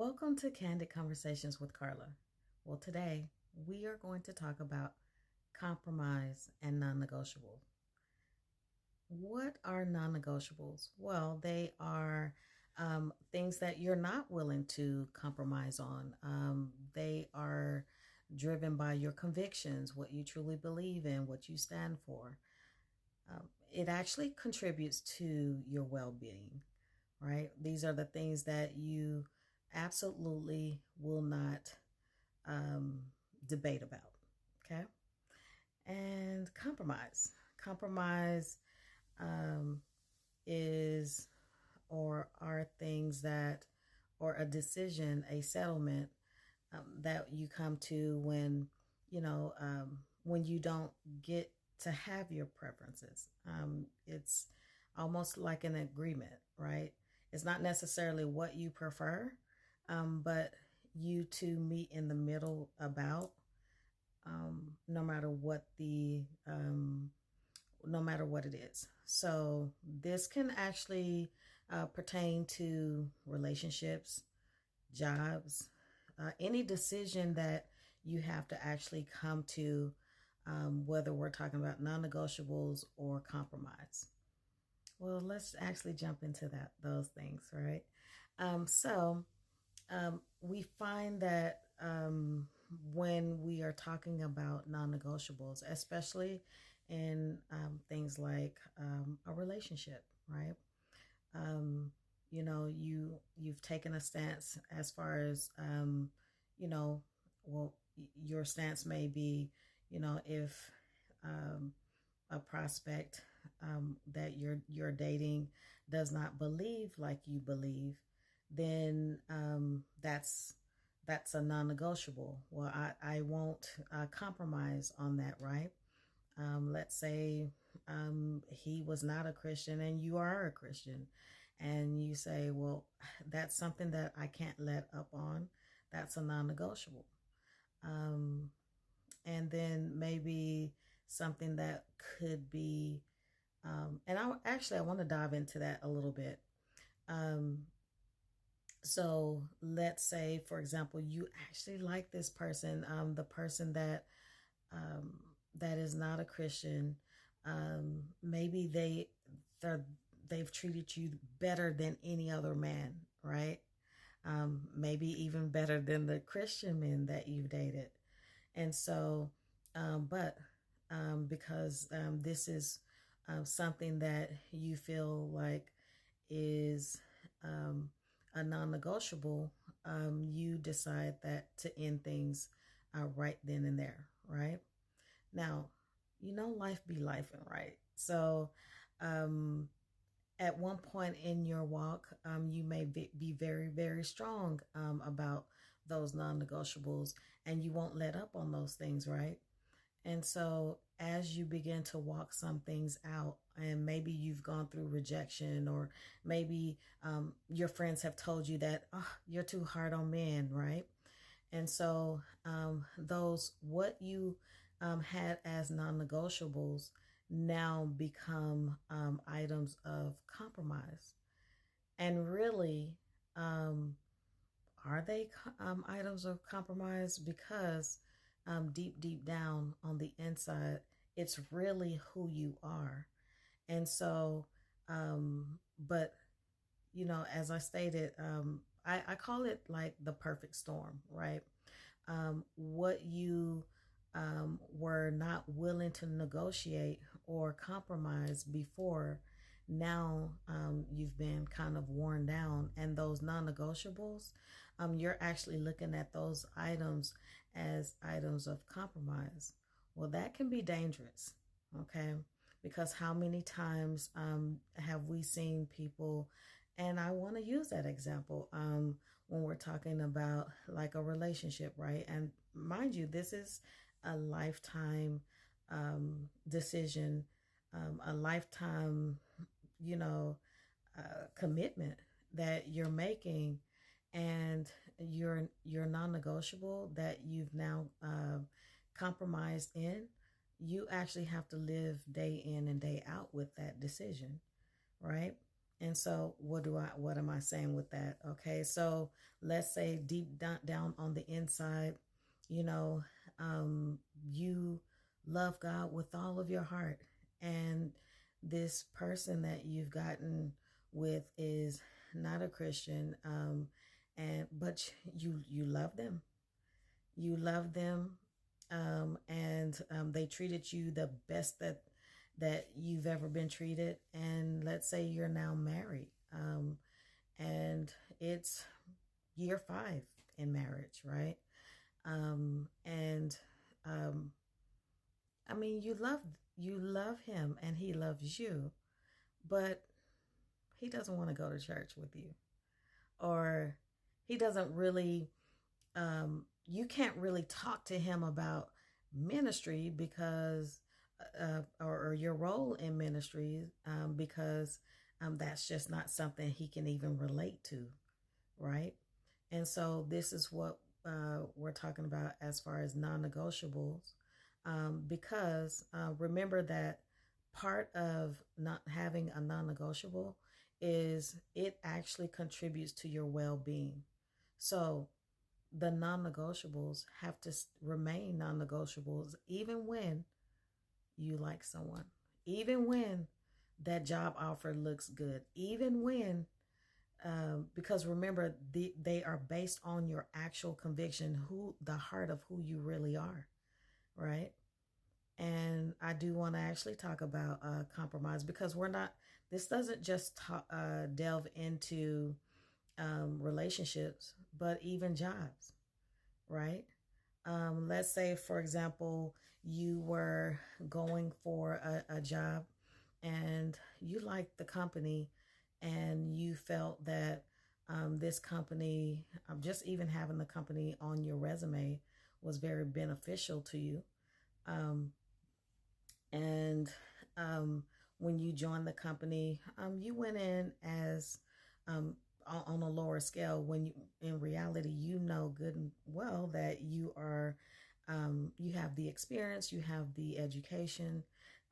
Welcome to Candid Conversations with Carla. Well, today we are going to talk about compromise and non negotiable. What are non negotiables? Well, they are things that you're not willing to compromise on. They are driven by your convictions, what you truly believe in, what you stand for. It actually contributes to your well being, right? These are the things that you absolutely will not um, debate about. Okay. And compromise. Compromise um, is or are things that, or a decision, a settlement that you come to when you don't get to have your preferences. It's almost like an agreement, right? It's not necessarily what you prefer, but you two meet in the middle about no matter no matter what it is. So this can actually pertain to relationships, jobs, any decision that you have to actually come to, whether we're talking about non-negotiables or compromise. Well, let's actually jump into those things, right? So we find that when we are talking about non-negotiables, especially in things like a relationship, right? Um, you've taken a stance as far as you know, your stance may be, if um, a prospect that you're dating does not believe like you believe, then that's a non-negotiable. Well, I won't compromise on that, right? Let's say he was not a Christian and you are a Christian, and you say, well, that's something that I can't let up on. That's a non-negotiable. Um, and then maybe something that could be, and I want to dive into that a little bit. Um, so let's say, for example, you actually like this person, the person that is not a Christian. Maybe they're, they've treated you better than any other man, right? Maybe even better than the Christian men that you've dated. And so, but because this is something that you feel like is a non-negotiable, you decide that to end things right then and there, right? Now, life be life, and right. So, um, at one point in your walk, you may be very, very strong about those non negotiables, and you won't let up on those things, right? And so, as you begin to walk some things out, and maybe you've gone through rejection, or maybe your friends have told you that, oh, you're too hard on men, right? And so, those what you had as non negotiables now become items of compromise. And really, um, are they items of compromise? Because deep down on the inside, it's really who you are. And so, but as I stated, I call it like the perfect storm, right? What you were not willing to negotiate or compromise before, now you've been kind of worn down. And those non negotiables, you're actually looking at those items as items of compromise. Well, that can be dangerous, okay? Because how many times have we seen people, and I want to use that example when we're talking about like a relationship, right? And mind you, this is a lifetime decision, a lifetime, you know, commitment that you're making, and your non-negotiable that you've now compromised in. You actually have to live day in and day out with that decision, right? And so what am I saying with that? Okay, so let's say deep down on the inside, you know, um, you love God with all of your heart, and this person that you've gotten with is not a Christian, and but you love them, you love them, and they treated you the best that you've ever been treated. And let's say you're now married, and it's year 5 in marriage, right? And um, I mean, you love him, and he loves you, but he doesn't want to go to church with you, or he doesn't really. You can't really talk to him about ministry because, or your role in ministry, because that's just not something he can even relate to, right? And so this is what we're talking about as far as non-negotiables, because remember that part of not having a non-negotiable is it actually contributes to your well-being. So the non-negotiables have to remain non-negotiables even when you like someone, even when that job offer looks good, even when because remember they are based on your actual conviction, who the heart of who you really are, right? And I do want to actually talk about compromise, because we're not, this doesn't just delve into relationships, but even jobs, right? Let's say, for example, you were going for a job, and you liked the company, and you felt that this company, just even having the company on your resume, was very beneficial to you. Um, and when you joined the company, you went in as um, on a lower scale, when you, in reality, you know good and well that you have the experience, you have the education,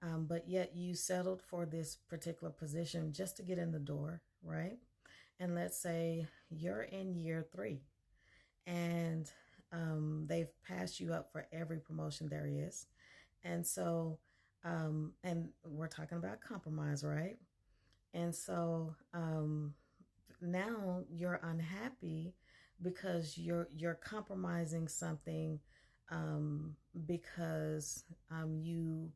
but yet you settled for this particular position just to get in the door, right? And let's say you're in year 3, and they've passed you up for every promotion there is. And so, and we're talking about compromise, right? And so now you're unhappy because you're compromising something, um, because you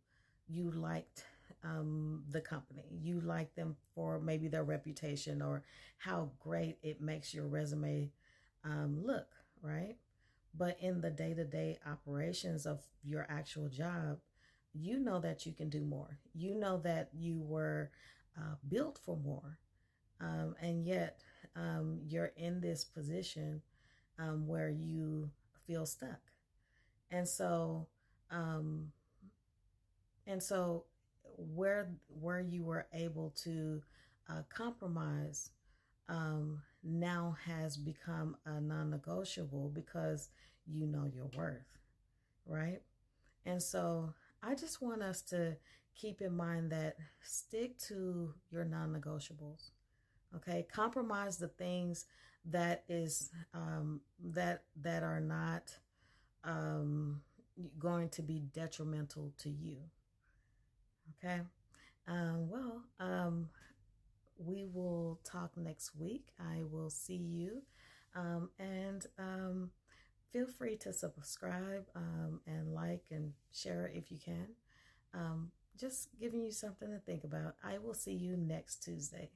liked the company, you like them for maybe their reputation or how great it makes your resume look, right? But in the day-to-day operations of your actual job, you know that you can do more. You know that you were built for more. And yet you're in this position where you feel stuck. And so, um, and so where you were able to compromise now has become a non-negotiable, because you know your worth, right? And so I just want us to keep in mind that stick to your non-negotiables. Okay, compromise the things that is that are not um, going to be detrimental to you. Okay, well, we will talk next week. I will see you, and feel free to subscribe, and like and share if you can. Just giving you something to think about. I will see you next Tuesday.